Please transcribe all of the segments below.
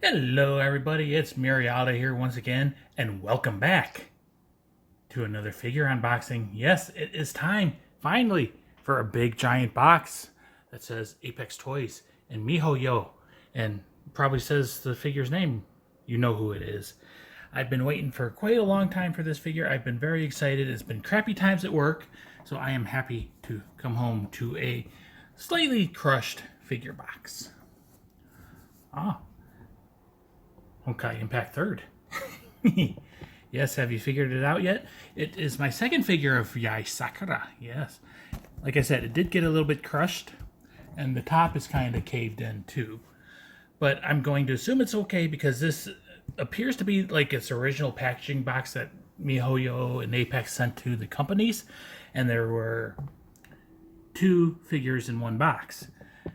Hello, everybody. It's Muriata here once again, and welcome back to another figure unboxing. Yes, it is time, finally, for a big giant box that says Apex Toys and MiHoYo, and probably says the figure's name. You know who it is. I've been waiting for quite a long time for this figure. I've been very excited. It's been crappy times at work, so I am happy to come home to a slightly crushed figure box. Ah, Honkai Impact 3rd. Yes, have you figured it out yet? It is my second figure of Yae Sakura. Yes. Like I said, it did get a little bit crushed, and the top is kind of caved in too. But I'm going to assume it's okay because this appears to be like its original packaging box that MiHoYo and Apex sent to the companies, and there were two figures in one box.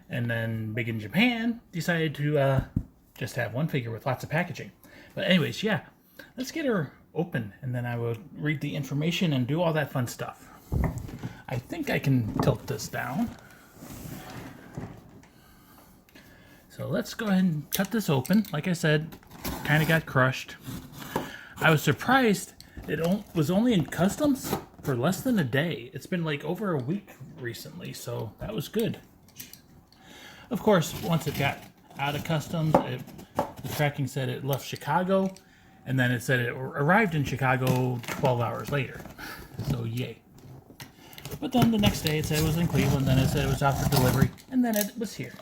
And then Big in Japan decided to just have one figure with lots of packaging. But anyways, yeah, let's get her open, and then I will read the information and do all that fun stuff. I think I can tilt this down. So let's go ahead and cut this open. Like I said, kind of got crushed. I was surprised it was only in customs for less than a day. It's been like over a week recently, so that was good. Of course, once it got out of customs, the tracking said it left Chicago, and then it said it arrived in Chicago 12 hours later. So yay. But then the next day it said it was in Cleveland, then it said it was out for delivery, and then it was here.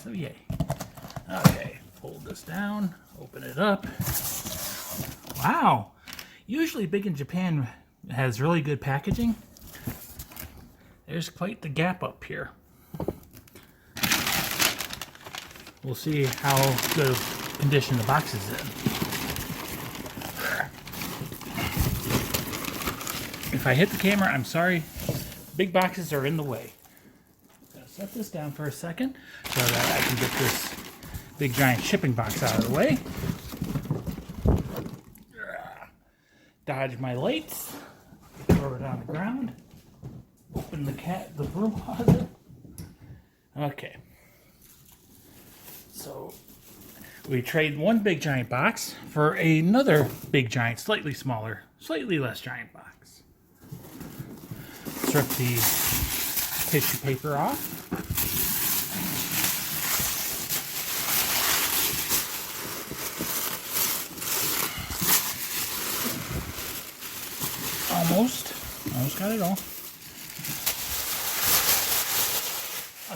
So yay. Okay, fold this down, open it up. Wow. Usually Big in Japan has really good packaging. There's quite the gap up here. We'll see how good condition the box is in. If I hit the camera, I'm sorry. Big boxes are in the way. I'm gonna set this down for a second so that I can get this big giant shipping box out of the way. Dodge my lights. Throw it on the ground. Open the broom closet. Okay. So we trade one big giant box for another big giant, slightly smaller, slightly less giant box. Strip the tissue paper off. Almost got it all.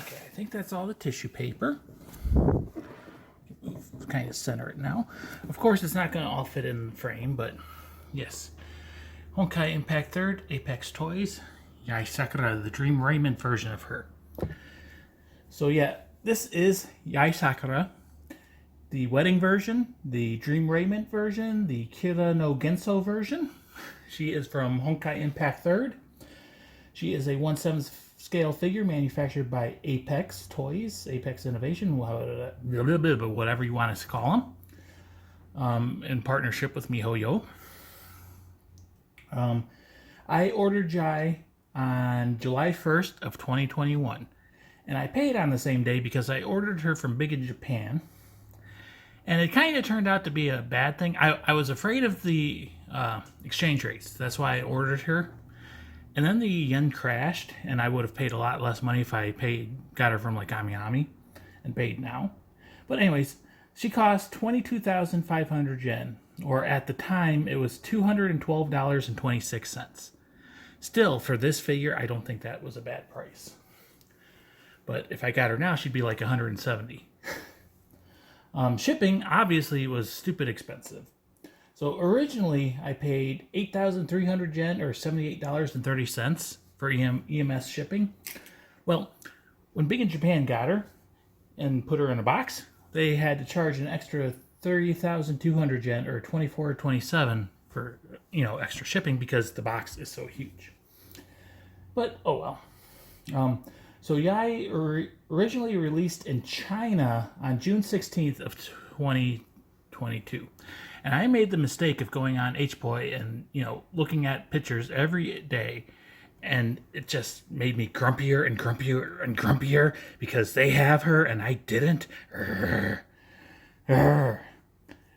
Okay, I think that's all the tissue paper. Kind of center it now. Of course, it's not going to all fit in the frame, but yes. Honkai Impact 3rd, Apex Toys, Yae Sakura, the Dream Raiment version of her. So yeah, this is Yae Sakura, the wedding version, the Dream Raiment version, the Kira no Gensou version. She is from Honkai Impact 3rd. She is a 1/7 scale figure manufactured by Apex Toys, Apex Innovation, whatever you want us to call them, in partnership with MiHoYo. I ordered Yae on July 1st of 2021, and I paid on the same day because I ordered her from Big in Japan, and it kind of turned out to be a bad thing. I was afraid of the exchange rates. That's why I ordered her. And then the yen crashed, and I would have paid a lot less money if I got her from like Ami and paid now. But anyways, she cost 22,500 yen, or at the time it was $212.26. Still, for this figure, I don't think that was a bad price. But if I got her now, she'd be like 170. Shipping obviously was stupid expensive. So originally, I paid 8,300 yen, or $78.30 for EMS shipping. Well, when Big in Japan got her and put her in a box, they had to charge an extra 30,200 yen, or $24.27 for extra shipping because the box is so huge. But oh well. So Yae originally released in China on June 16th of 2022. And I made the mistake of going on HBoy and, looking at pictures every day. And it just made me grumpier and grumpier and grumpier because they have her and I didn't. Urgh.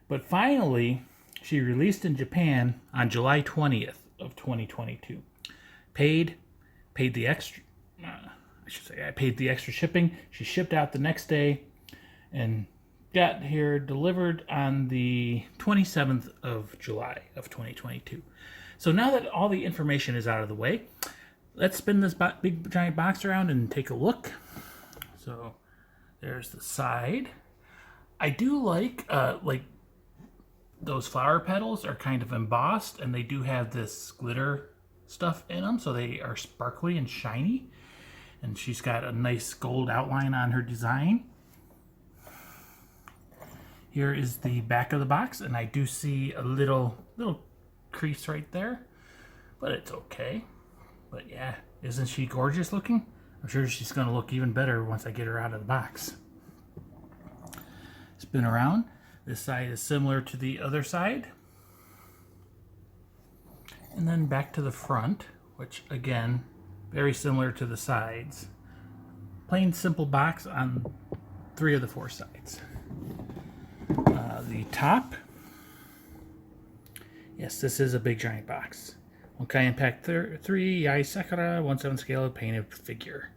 But finally, she released in Japan on July 20th of 2022. Paid the extra. I should say I paid the extra shipping. She shipped out the next day, and got here delivered on the 27th of July of 2022. So now that all the information is out of the way, let's spin this big giant box around and take a look. So there's the side. I do like those flower petals are kind of embossed, and they do have this glitter stuff in them, so they are sparkly and shiny. And she's got a nice gold outline on her design. Here is the back of the box, and I do see a little crease right there, but it's okay. But yeah, isn't she gorgeous looking? I'm sure she's going to look even better once I get her out of the box. Spin around. This side is similar to the other side. And then back to the front, which again, very similar to the sides. Plain simple box on 3 of the 4 sides. The top. Yes, this is a big giant box. Honkai Impact 3, Yae Sakura, 1/7 scale painted figure.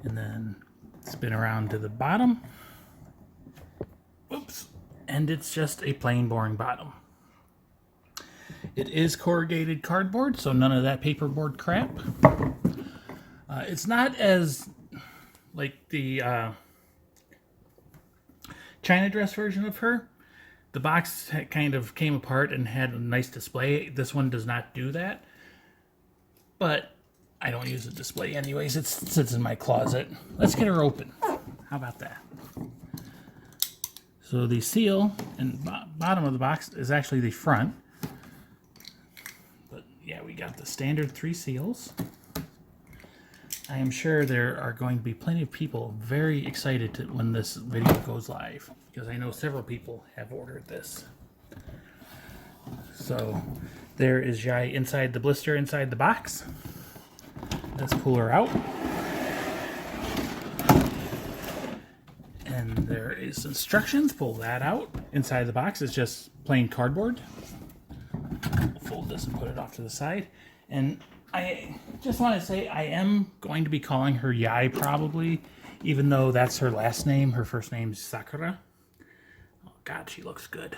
And then spin around to the bottom. Oops. And it's just a plain boring bottom. It is corrugated cardboard, so none of that paperboard crap. It's not as like the China dress version of her. The box kind of came apart and had a nice display. This one does not do that. But I don't use a display anyways. It sits in my closet. Let's get her open. How about that? So the seal and bottom of the box is actually the front. But yeah, we got the standard 3 seals. I am sure there are going to be plenty of people very excited when this video goes live, because I know several people have ordered this. So there is Yae inside the blister inside the box. Let's pull her out. And there is instructions. Pull that out. Inside the box is just plain cardboard. We'll fold this and put it off to the side. And I just want to say I am going to be calling her Yae probably, even though that's her last name. Her first name's Sakura. Oh God, she looks good.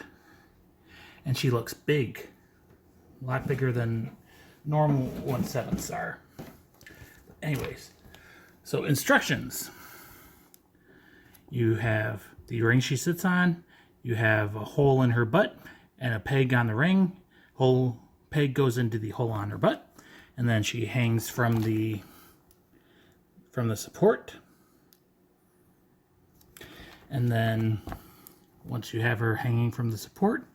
And she looks big. A lot bigger than normal 1/7s are. Anyways, so instructions. You have the ring she sits on. You have a hole in her butt and a peg on the ring. Whole peg goes into the hole on her butt. And then she hangs from the support. And then once you have her hanging from the support,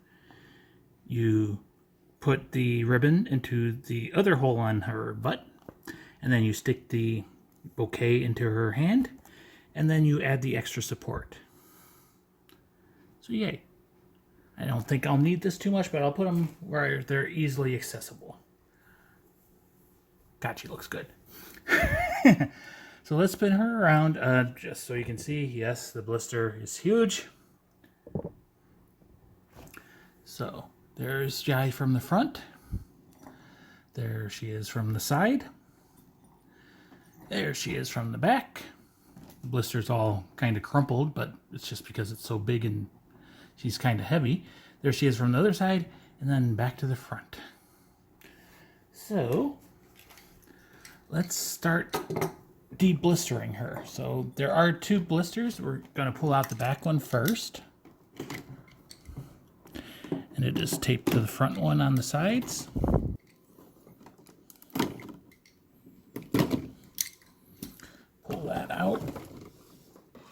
you put the ribbon into the other hole on her butt. And then you stick the bouquet into her hand. And then you add the extra support. So yay. I don't think I'll need this too much, but I'll put them where they're easily accessible. God, she looks good. So let's spin her around just so you can see. Yes, the blister is huge. So there's Yae from the front. There she is from the side. There she is from the back. The blister's all kind of crumpled, but it's just because it's so big and she's kind of heavy. There she is from the other side, and then back to the front. So let's start de-blistering her. So there are 2 blisters. We're going to pull out the back one first. And it is taped to the front one on the sides. Pull that out.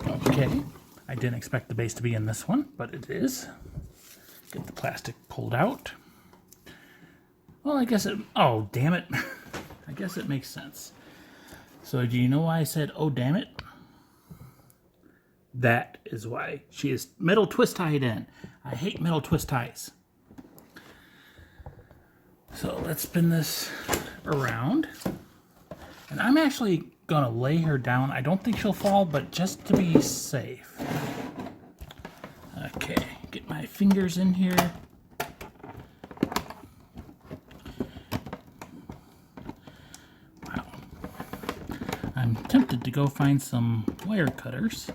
Okay. I didn't expect the base to be in this one, but it is. Get the plastic pulled out. Well, I guess it... Oh, damn it. I guess it makes sense. So do you know why I said, oh, damn it? That is why. She is metal twist tied in. I hate metal twist ties. So let's spin this around. And I'm actually going to lay her down. I don't think she'll fall, but just to be safe. Okay, get my fingers in here. Wow. I'm tempted to go find some wire cutters,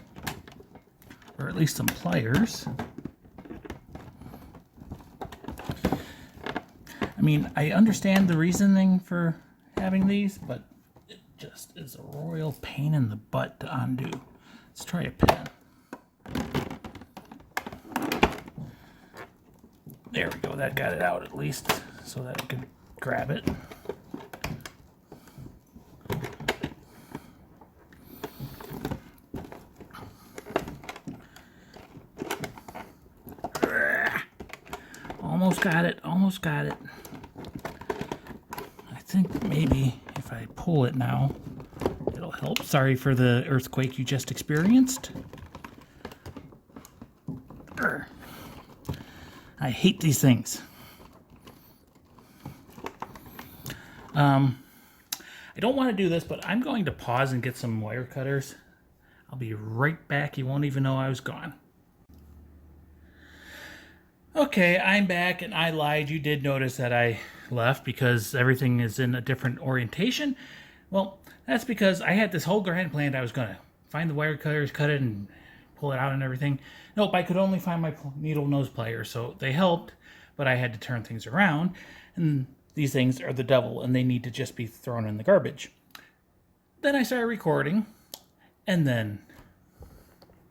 or at least some pliers. I mean, I understand the reasoning for having these, but it just is a royal pain in the butt to undo. Let's try a pen. There we go, that got it out at least, so that I could grab it. Almost got it, almost got it. I think maybe if I pull it now, it'll help. Sorry for the earthquake you just experienced. I hate these things. I don't want to do this, but I'm going to pause and get some wire cutters. I'll be right back. You won't even know I was gone. Okay, I'm back, and I lied. You did notice that I left because everything is in a different orientation. Well, that's because I had this whole grand plan. I was going to find the wire cutters, cut it, and pull it out and everything. Nope, I could only find my needle nose pliers, so they helped, but I had to turn things around, and these things are the devil, and they need to just be thrown in the garbage. Then I started recording, and then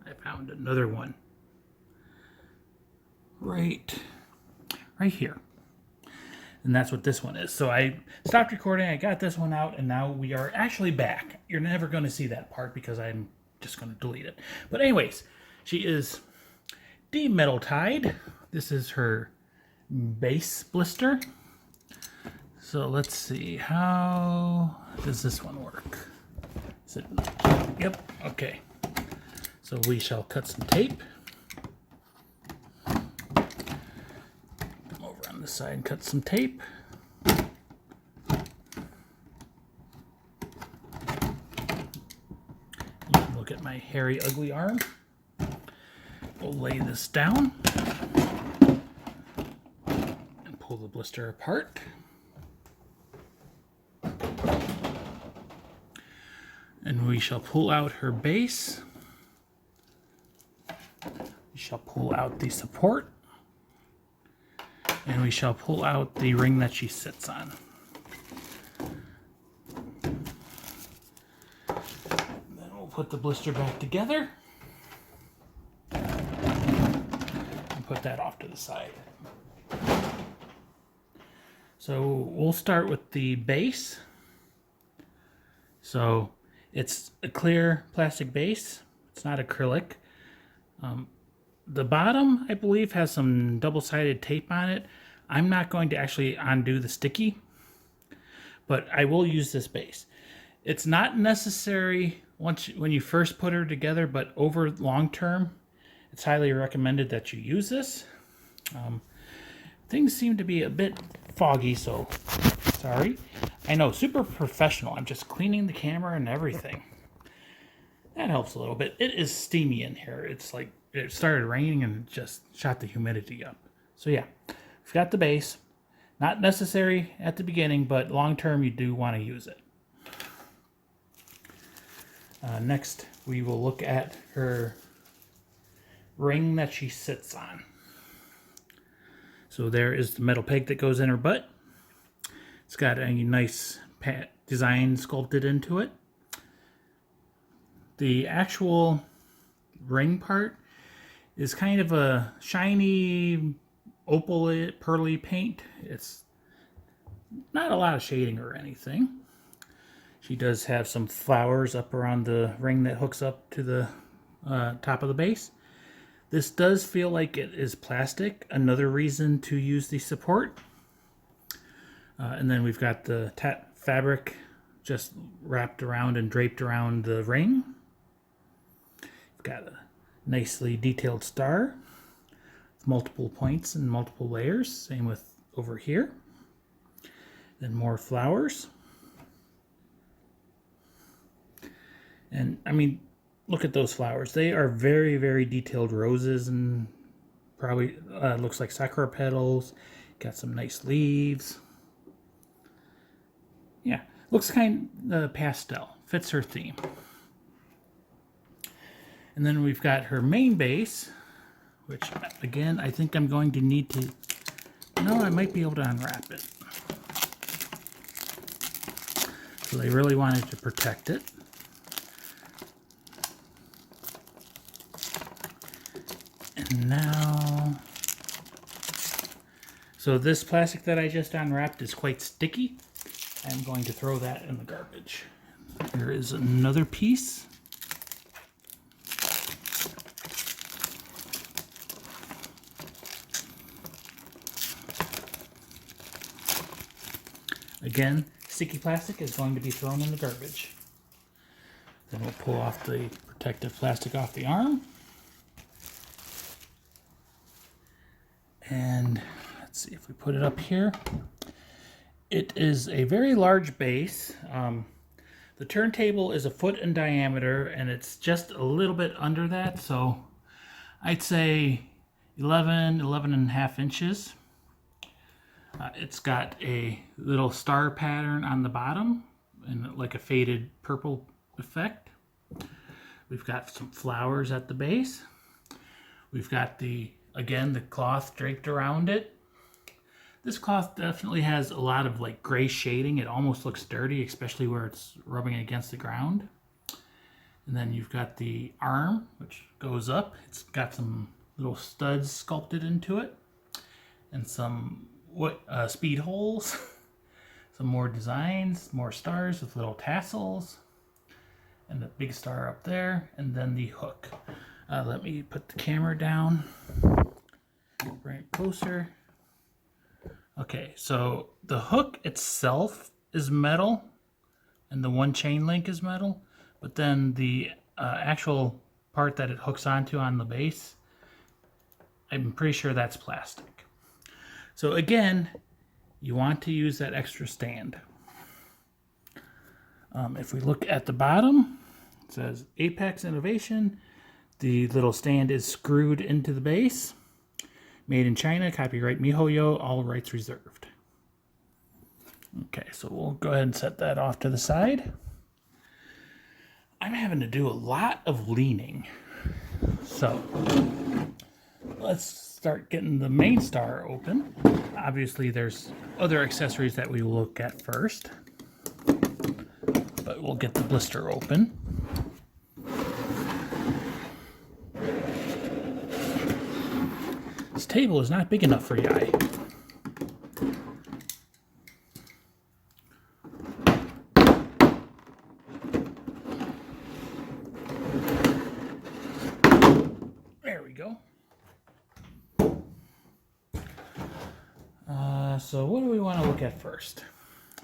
I found another one. Right here. And that's what this one is. So I stopped recording, I got this one out, and now we are actually back. You're never going to see that part because I'm just going to delete it. But anyways, she is de-metal tied. This is her base blister. So let's see, how does this one work? Is it, yep, okay. So we shall cut some tape. The side and cut some tape. You can look at my hairy, ugly arm. We'll lay this down and pull the blister apart. And we shall pull out her base. We shall pull out the support. And we shall pull out the ring that she sits on. Then we'll put the blister back together. And put that off to the side. So we'll start with the base. So it's a clear plastic base. It's not acrylic. The bottom, I believe, has some double-sided tape on it. I'm not going to actually undo the sticky, but I will use this base. It's not necessary when you first put her together, but over long term, it's highly recommended that you use this. Things seem to be a bit foggy, so sorry. I know, super professional. I'm just cleaning the camera and everything. That helps a little bit. It is steamy in here. It's like it started raining and just shot the humidity up. So yeah, we've got the base. Not necessary at the beginning, but long term you do want to use it. Next, we will look at her ring that she sits on. So there is the metal peg that goes in her butt. It's got a nice design sculpted into it. The actual ring part is kind of a shiny opal pearly paint. It's not a lot of shading or anything. She does have some flowers up around the ring that hooks up to the top of the base. This does feel like it is plastic. Another reason to use the support. And then we've got the fabric just wrapped around and draped around the ring. We've got a nicely detailed star with multiple points and multiple layers. Same with over here. Then more flowers. And I mean, look at those flowers. They are very, very detailed roses and Probably looks like sakura petals. Got some nice leaves. Yeah, looks kind of pastel. Fits her theme. And then we've got her main base, which again, I think I'm going to need to... No, I might be able to unwrap it. So they really wanted to protect it. And now... So this plastic that I just unwrapped is quite sticky. I'm going to throw that in the garbage. There is another piece. Again, sticky plastic is going to be thrown in the garbage. Then we'll pull off the protective plastic off the arm. And let's see if we put it up here. It is a very large base. The turntable is 1 foot in diameter and it's just a little bit under that. So I'd say 11 and a half inches. It's got a little star pattern on the bottom and like a faded purple effect. We've got some flowers at the base. We've got again, the cloth draped around it. This cloth definitely has a lot of like gray shading. It almost looks dirty, especially where it's rubbing against the ground. And then you've got the arm, which goes up. It's got some little studs sculpted into it and some speed holes, some more designs, more stars with little tassels, and a big star up there, and then the hook. Let me put the camera down, bring it closer. Okay, so the hook itself is metal, and the one chain link is metal, but then the actual part that it hooks onto on the base, I'm pretty sure that's plastic. So again, you want to use that extra stand. If we look at the bottom, it says Apex Innovation. The little stand is screwed into the base. Made in China, copyright MiHoYo, all rights reserved. Okay, so we'll go ahead and set that off to the side. I'm having to do a lot of leaning. So let's start getting the main star open. Obviously, there's other accessories that we will look at first, but we'll get the blister open. This table is not big enough for Yae. There we go. So what do we want to look at first?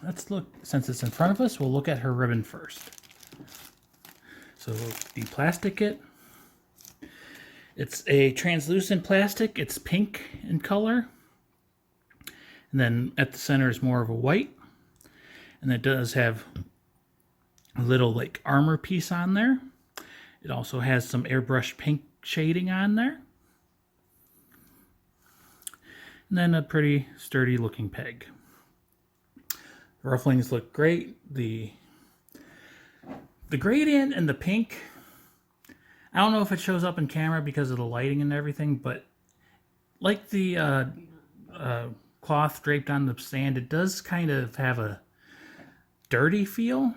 Let's look, since it's in front of us, we'll look at her ribbon first. So de-plastic it. It's a translucent plastic. It's pink in color. And then at the center is more of a white. And it does have a little like armor piece on there. It also has some airbrushed pink shading on there. And then a pretty sturdy looking peg. The rufflings look great. The gradient and the pink, I don't know if it shows up in camera because of the lighting and everything, but like the cloth draped on the stand, it does kind of have a dirty feel,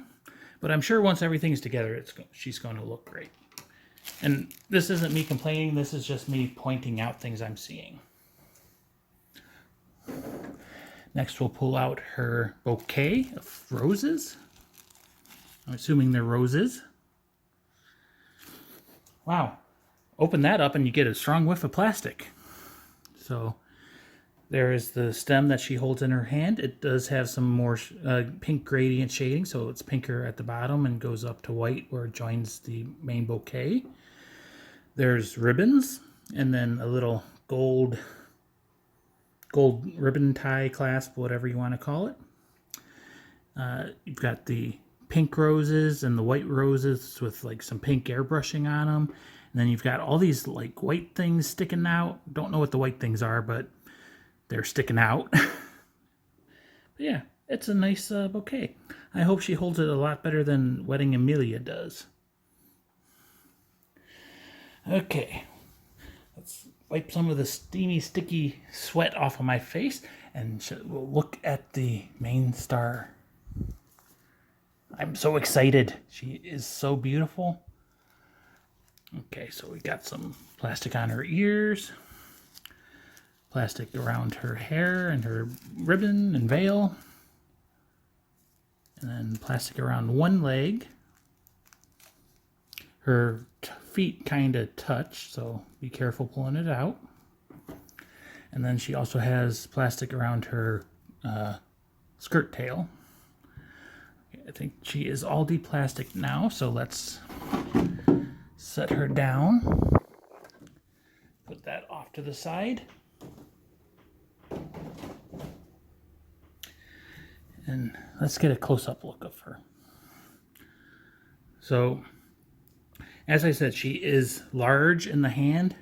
but I'm sure once everything's together, she's going to look great. And this isn't me complaining, this is just me pointing out things I'm seeing. Next, we'll pull out her bouquet of roses. I'm assuming they're roses. Wow. Open that up and you get a strong whiff of plastic. So there is the stem that she holds in her hand. It does have some more pink gradient shading, so it's pinker at the bottom and goes up to white where it joins the main bouquet. There's ribbons and then a little gold ribbon tie clasp, whatever you want to call it. You've got the pink roses and the white roses with like some pink airbrushing on them. And then you've got all these like white things sticking out. Don't know what the white things are, but they're sticking out. But yeah, it's a nice bouquet. I hope she holds it a lot better than Wedding Amelia does. Okay, let's wipe some of the steamy, sticky sweat off of my face, and we'll look at the main star. I'm so excited. She is so beautiful. Okay, so we got some plastic on her ears, plastic around her hair and her ribbon and veil, and then plastic around one leg. Her feet kind of touch, so be careful pulling it out. And then she also has plastic around her skirt tail. Okay, I think she is all de-plastic now, so let's set her down. Put that off to the side. And let's get a close-up look of her. So, as I said, she is large in the hand.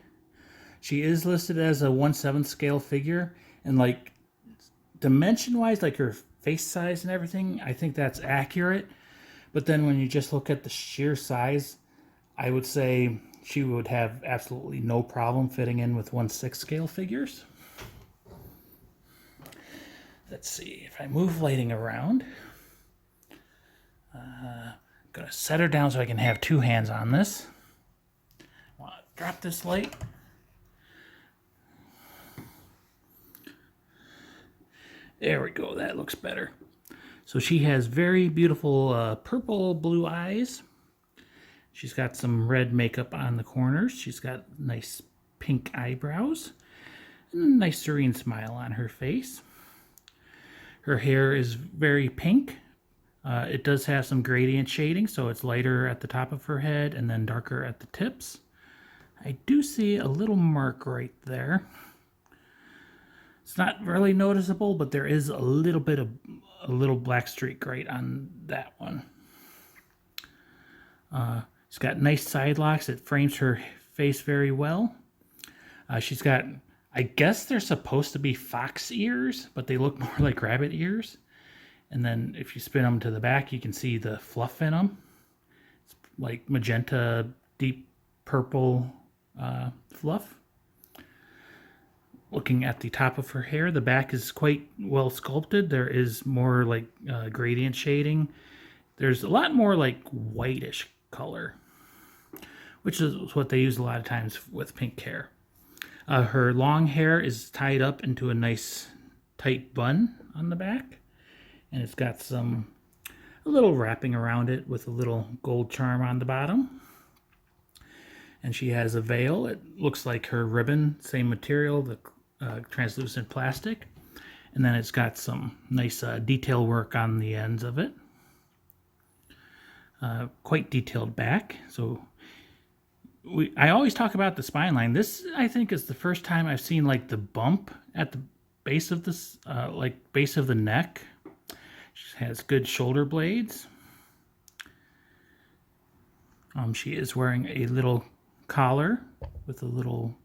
She is listed as a 1/7 scale figure. And like, dimension-wise, like her face size and everything, I think that's accurate. But then when you just look at the sheer size, I would say she would have absolutely no problem fitting in with 1/6 scale figures. Let's see, if I move lighting around, I'm going to set her down so I can have two hands on this. I'll drop this light. There we go, that looks better. So she has very beautiful purple blue eyes. She's got some red makeup on the corners. She's got nice pink eyebrows and a nice serene smile on her face. Her hair is very pink. It does have some gradient shading, so it's lighter at the top of her head and then darker at the tips. I do see a little mark right there. It's not really noticeable, but there is a little bit of a little black streak right on that one. She's got nice side locks. It frames her face very well. She's got, I guess they're supposed to be fox ears, but they look more like rabbit ears. And then if you spin them to the back, you can see the fluff in them. It's like magenta, deep purple fluff. Looking at the top of her hair, the back is quite well sculpted. There is more like gradient shading. There's a lot more like whitish color, which is what they use a lot of times with pink hair. Her long hair is tied up into a nice tight bun on the back, and it's got a little wrapping around it with a little gold charm on the bottom. And she has a veil. It looks like her ribbon, same material, the translucent plastic. And then it's got some nice detail work on the ends of it. Quite detailed back. So I always talk about the spine line. This, I think, is the first time I've seen like the bump at the base of this, like base of the neck. She has good shoulder blades. She is wearing a little collar with a little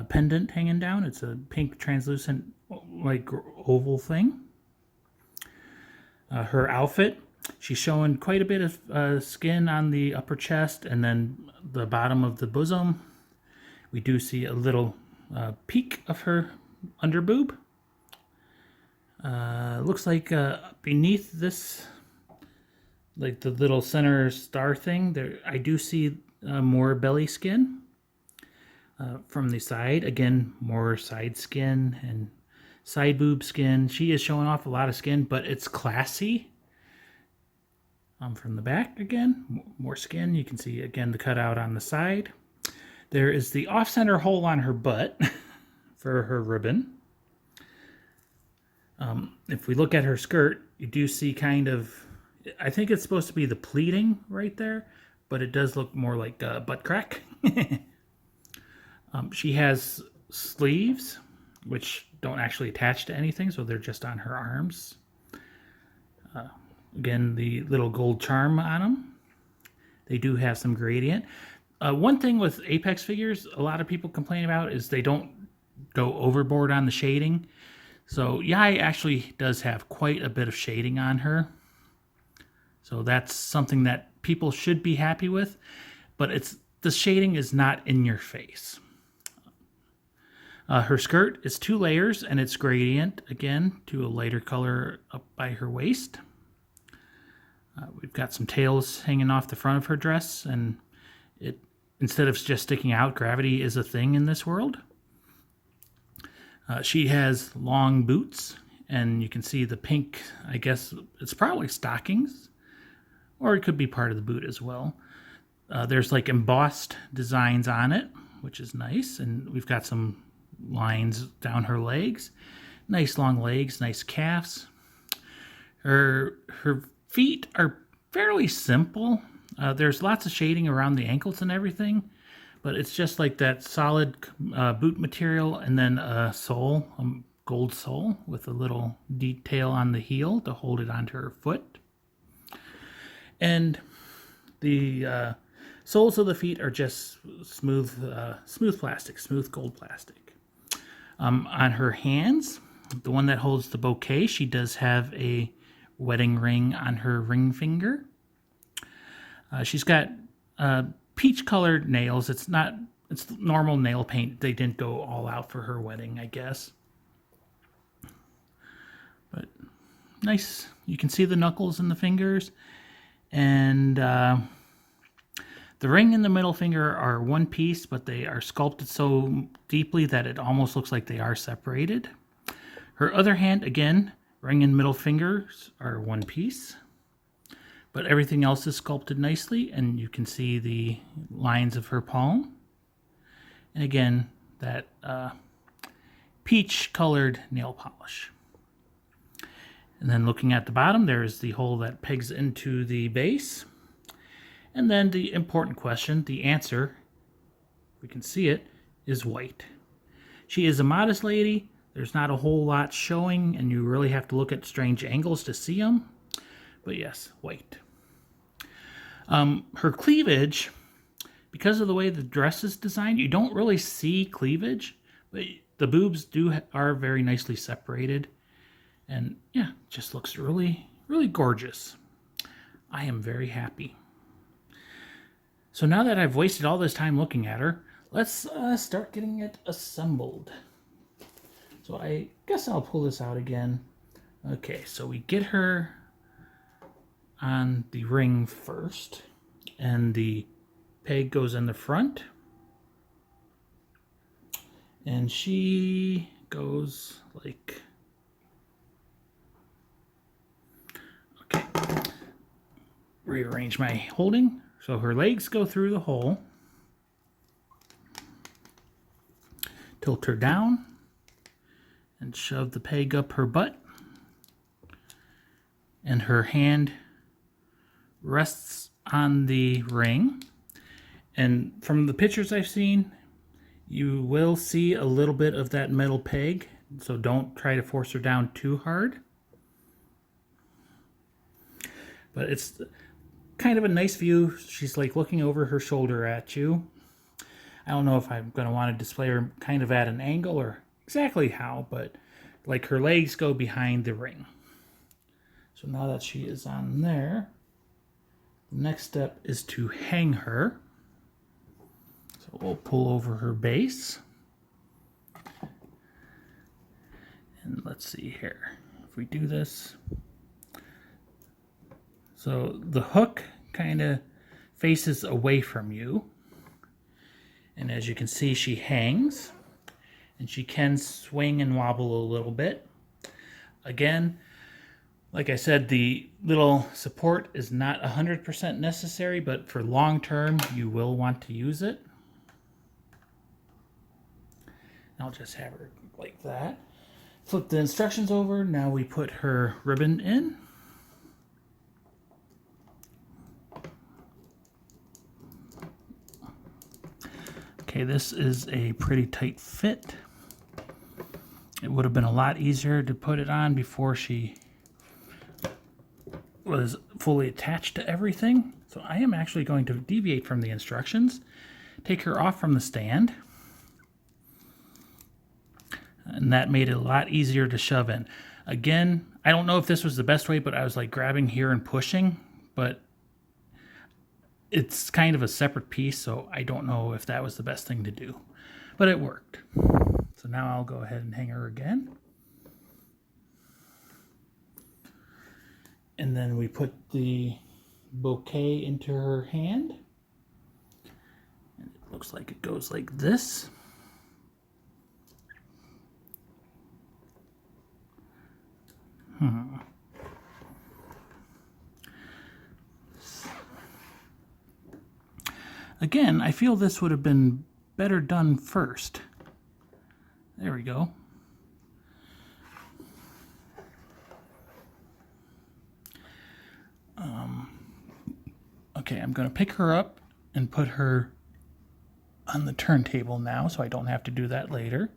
pendant hanging down. It's a pink translucent like oval thing. Her outfit, she's showing quite a bit of skin on the upper chest and then the bottom of the bosom. We do see a little peek of her under boob. Looks like beneath this, like the little center star thing, there I do see more belly skin from the side. Again, more side skin and side boob skin. She is showing off a lot of skin, but it's classy. From the back, again, more skin. You can see, again, the cutout on the side. There is the off-center hole on her butt for her ribbon. If we look at her skirt, you do see kind of, I think it's supposed to be the pleating right there, but it does look more like a butt crack. She has sleeves, which don't actually attach to anything, so they're just on her arms. Again, the little gold charm on them. They do have some gradient. One thing with Apex figures, a lot of people complain about is they don't go overboard on the shading. So Yae actually does have quite a bit of shading on her. So that's something that people should be happy with, but the shading is not in your face. Her skirt is 2 layers and it's gradient again to a lighter color up by her waist. We've got some tails hanging off the front of her dress, and instead of just sticking out, gravity is a thing in this world. She has long boots, and you can see the pink, I guess it's probably stockings, or it could be part of the boot as well. There's like embossed designs on it, which is nice, and we've got some lines down her legs. Nice long legs, nice calves. Her feet are fairly simple. There's lots of shading around the ankles and everything, but it's just like that solid boot material, and then a sole, a gold sole with a little detail on the heel to hold it onto her foot. And the soles of the feet are just smooth plastic, smooth gold plastic. On her hands, the one that holds the bouquet, she does have a wedding ring on her ring finger. She's got peach-colored nails. It's normal nail paint. They didn't go all out for her wedding, I guess. But nice. You can see the knuckles and the fingers. And the ring and the middle finger are one piece, but they are sculpted so deeply that it almost looks like they are separated. Her other hand, again, ring and middle fingers are one piece, but everything else is sculpted nicely, and you can see the lines of her palm. And again, that peach-colored nail polish. And then looking at the bottom, there's the hole that pegs into the base. And then the important question, the answer, if we can see it, is white. She is a modest lady. There's not a whole lot showing, and you really have to look at strange angles to see them. But yes, white. Her cleavage, because of the way the dress is designed, you don't really see cleavage, but the boobs are very nicely separated. And yeah, just looks really, really gorgeous. I am very happy. So now that I've wasted all this time looking at her, let's start getting it assembled. So I guess I'll pull this out again. Okay, so we get her on the ring first, and the peg goes in the front. And she goes like... Okay, rearrange my holding. So her legs go through the hole. Tilt her down and shove the peg up her butt. And her hand rests on the ring. And from the pictures I've seen, you will see a little bit of that metal peg. So don't try to force her down too hard. But it's kind of a nice view. She's like looking over her shoulder at you. I don't know if I'm going to want to display her kind of at an angle or exactly how, but like her legs go behind the ring. So now that she is on there, the next step is to hang her. So we'll pull over her base. And let's see here. If we do this... So the hook kind of faces away from you. And as you can see, she hangs. And she can swing and wobble a little bit. Again, like I said, the little support is not 100% necessary, but for long term, you will want to use it. I'll just have her like that. Flip the instructions over. Now we put her ribbon in. Okay, this is a pretty tight fit. It would have been a lot easier to put it on before she was fully attached to everything. So I am actually going to deviate from the instructions take her off from the stand. And that made it a lot easier to shove in. Again, I don't know if this was the best way, but I was like grabbing here and pushing, but it's kind of a separate piece, so I don't know if that was the best thing to do. But it worked. So now I'll go ahead and hang her again. And then we put the bouquet into her hand. And it looks like it goes like this. Again, I feel this would have been better done first. There we go. Okay, I'm going to pick her up and put her on the turntable now, so I don't have to do that later.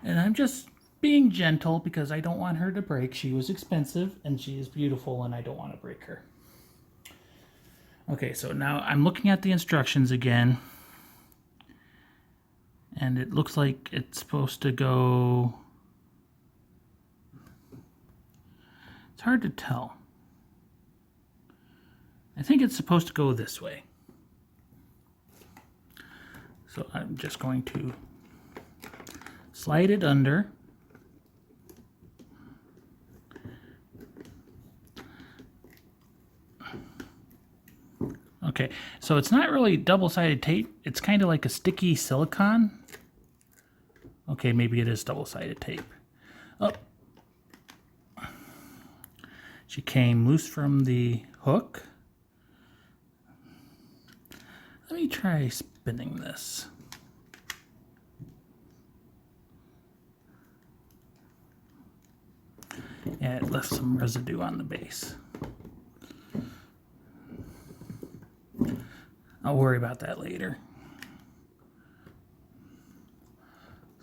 And I'm just being gentle because I don't want her to break. She was expensive and she is beautiful and I don't want to break her. Okay, so now I'm looking at the instructions again. And it looks like it's supposed to go... It's hard to tell. I think it's supposed to go this way. So I'm just going to slide it under. Okay, so it's not really double-sided tape. It's kind of like a sticky silicone. Okay, maybe it is double-sided tape. Oh. She came loose from the hook. Let me try spinning this. Yeah, it left some residue on the base. I'll worry about that later.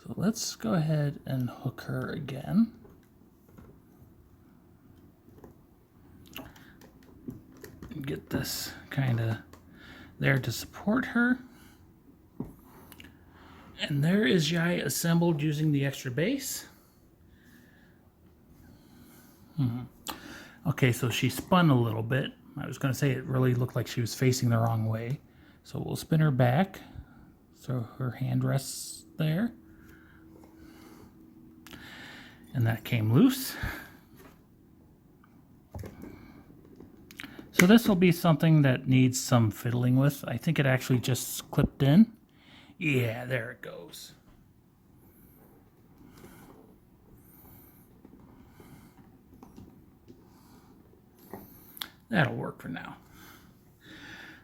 So let's go ahead and hook her again. And get this kind of there to support her. And there is Yae assembled using the extra base. Okay, so she spun a little bit. I was going to say it really looked like she was facing the wrong way. So we'll spin her back so her hand rests there. And that came loose. So this will be something that needs some fiddling with. I think it actually just clipped in. Yeah, there it goes. That'll work for now.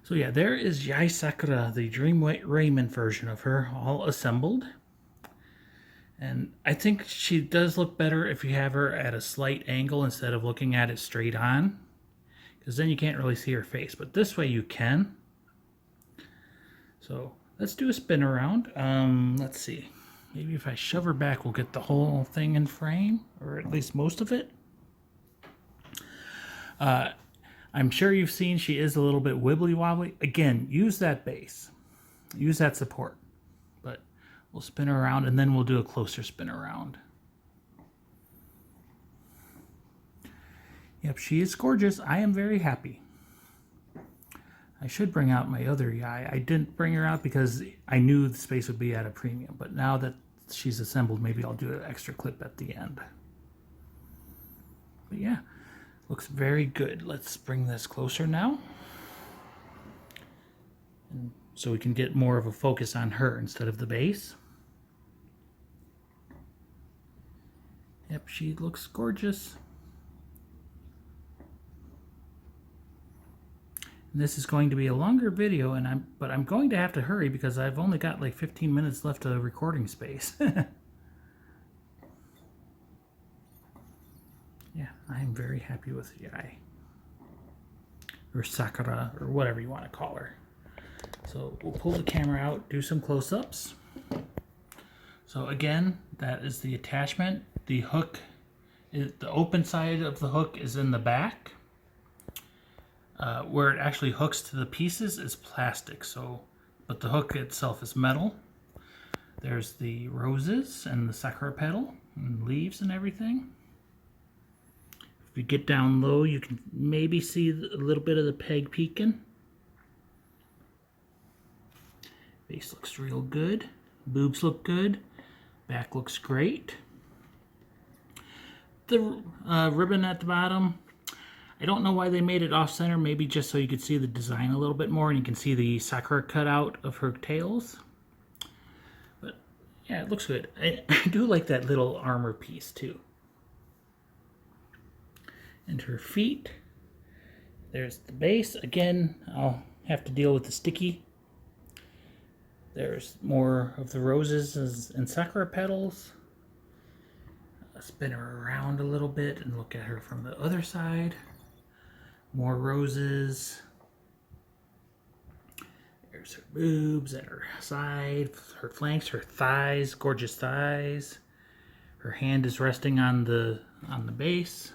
So yeah, there is Yae Sakura, the Dream Raiment version of her, all assembled. And I think she does look better if you have her at a slight angle instead of looking at it straight on. Because then you can't really see her face. But this way you can. So let's do a spin around. Let's see. Maybe if I shove her back, we'll get the whole thing in frame. Or at least most of it. I'm sure you've seen she is a little bit wibbly wobbly. Again, use that base. Use that support. But we'll spin her around and then we'll do a closer spin around. Yep, she is gorgeous. I am very happy. I should bring out my other Yae. I didn't bring her out because I knew the space would be at a premium. But now that she's assembled, maybe I'll do an extra clip at the end. But yeah. Looks very good. Let's bring this closer now. And so we can get more of a focus on her instead of the base. Yep, she looks gorgeous. And this is going to be a longer video, but I'm going to have to hurry because I've only got like 15 minutes left of recording space. Yeah, I'm very happy with Yae. Or Sakura, or whatever you want to call her. So we'll pull the camera out, do some close-ups. So again, that is the attachment. The hook, the open side of the hook is in the back. Where it actually hooks to the pieces is plastic, but the hook itself is metal. There's the roses and the sakura petal and leaves and everything. If you get down low, you can maybe see a little bit of the peg peeking. Face looks real good. Boobs look good. Back looks great. The ribbon at the bottom, I don't know why they made it off-center, maybe just so you could see the design a little bit more and you can see the sakura cut out of her tails. But yeah, it looks good. I do like that little armor piece too. And her feet. There's the base. Again, I'll have to deal with the sticky. There's more of the roses and sakura petals. Spin her around a little bit and look at her from the other side. More roses. There's her boobs at her side, her flanks, her thighs, gorgeous thighs. Her hand is resting on the base.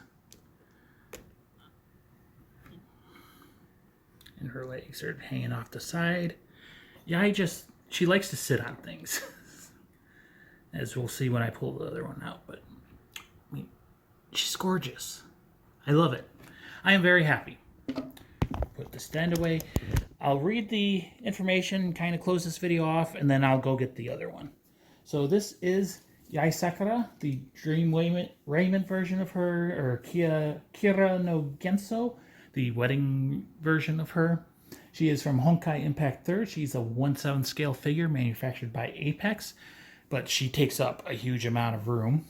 And her legs are hanging off the side. Yae she likes to sit on things. As we'll see when I pull the other one out, but I mean, she's gorgeous. I love it. I am very happy. Put the stand away. I'll read the information, kind of close this video off, and then I'll go get the other one. So this is Yae Sakura, the Dream Raiment version of her, or Kira no Gensou, the wedding version of her. She is from Honkai Impact 3rd. She's a 1/7 scale figure manufactured by Apex, but she takes up a huge amount of room.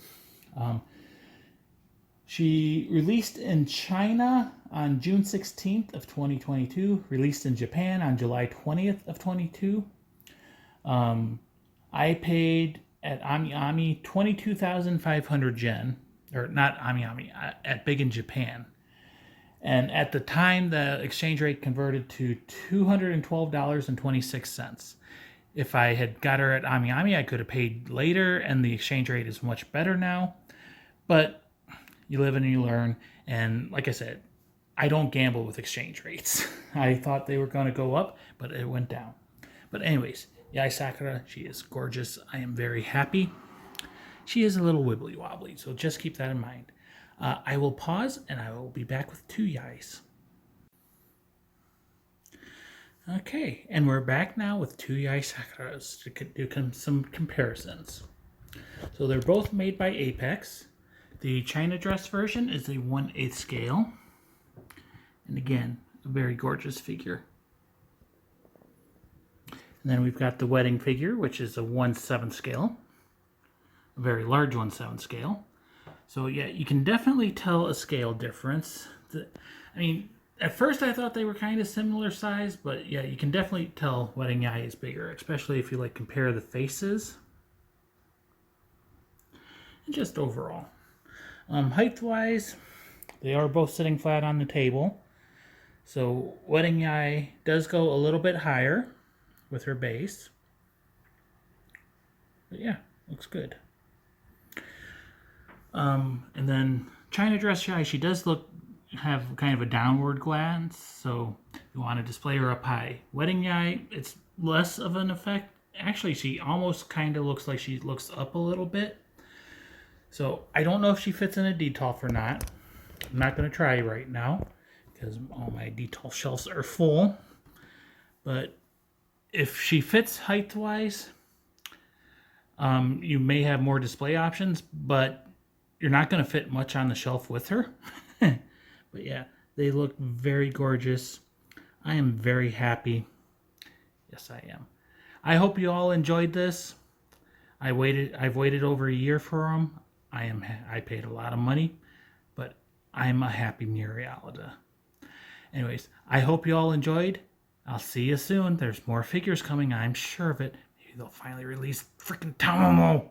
She released in China on June 16th of 2022, released in Japan on July 20th of 22. I paid at Ami 22,500 yen, or not Ami, at Big in Japan. And at the time, the exchange rate converted to $212.26. If I had got her at Ami, I could have paid later, and the exchange rate is much better now. But you live and you learn. And like I said, I don't gamble with exchange rates. I thought they were going to go up, but it went down. But anyways, Yae Sakura, she is gorgeous. I am very happy. She is a little wibbly wobbly, so just keep that in mind. I will pause, and I will be back with two Yaes. Okay, and we're back now with two Yae Sakuras to do some comparisons. So they're both made by Apex. The China dress version is a 1/8 scale. And again, a very gorgeous figure. And then we've got the wedding figure, which is a 1/7 scale. A very large 1/7 scale. So yeah, you can definitely tell a scale difference. I mean, at first I thought they were kind of similar size, but yeah, you can definitely tell Wedding Yae is bigger, especially if you like compare the faces. And just overall. Height-wise, they are both sitting flat on the table. So Wedding Yae does go a little bit higher with her base. But yeah, looks good. And then China Dress Yae, she does have kind of a downward glance, so you want to display her up high. Wedding Yae, it's less of an effect. Actually, she almost kind of looks like she looks up a little bit. So I don't know if she fits in a detail or not. I'm not going to try right now because all my detail shelves are full. But if she fits height-wise, you may have more display options, but you're not going to fit much on the shelf with her. But yeah, they look very gorgeous. I am very happy. Yes, I am. I hope you all enjoyed this. I've waited over a year for them. I paid a lot of money, but I'm a happy Murialida. Anyways, I hope you all enjoyed. I'll see you soon. There's more figures coming, I'm sure of it. Maybe they'll finally release freaking Tamamo.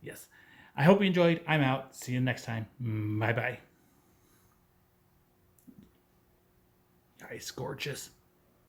Yes. I hope you enjoyed. I'm out. See you next time. Bye-bye. Nice, gorgeous.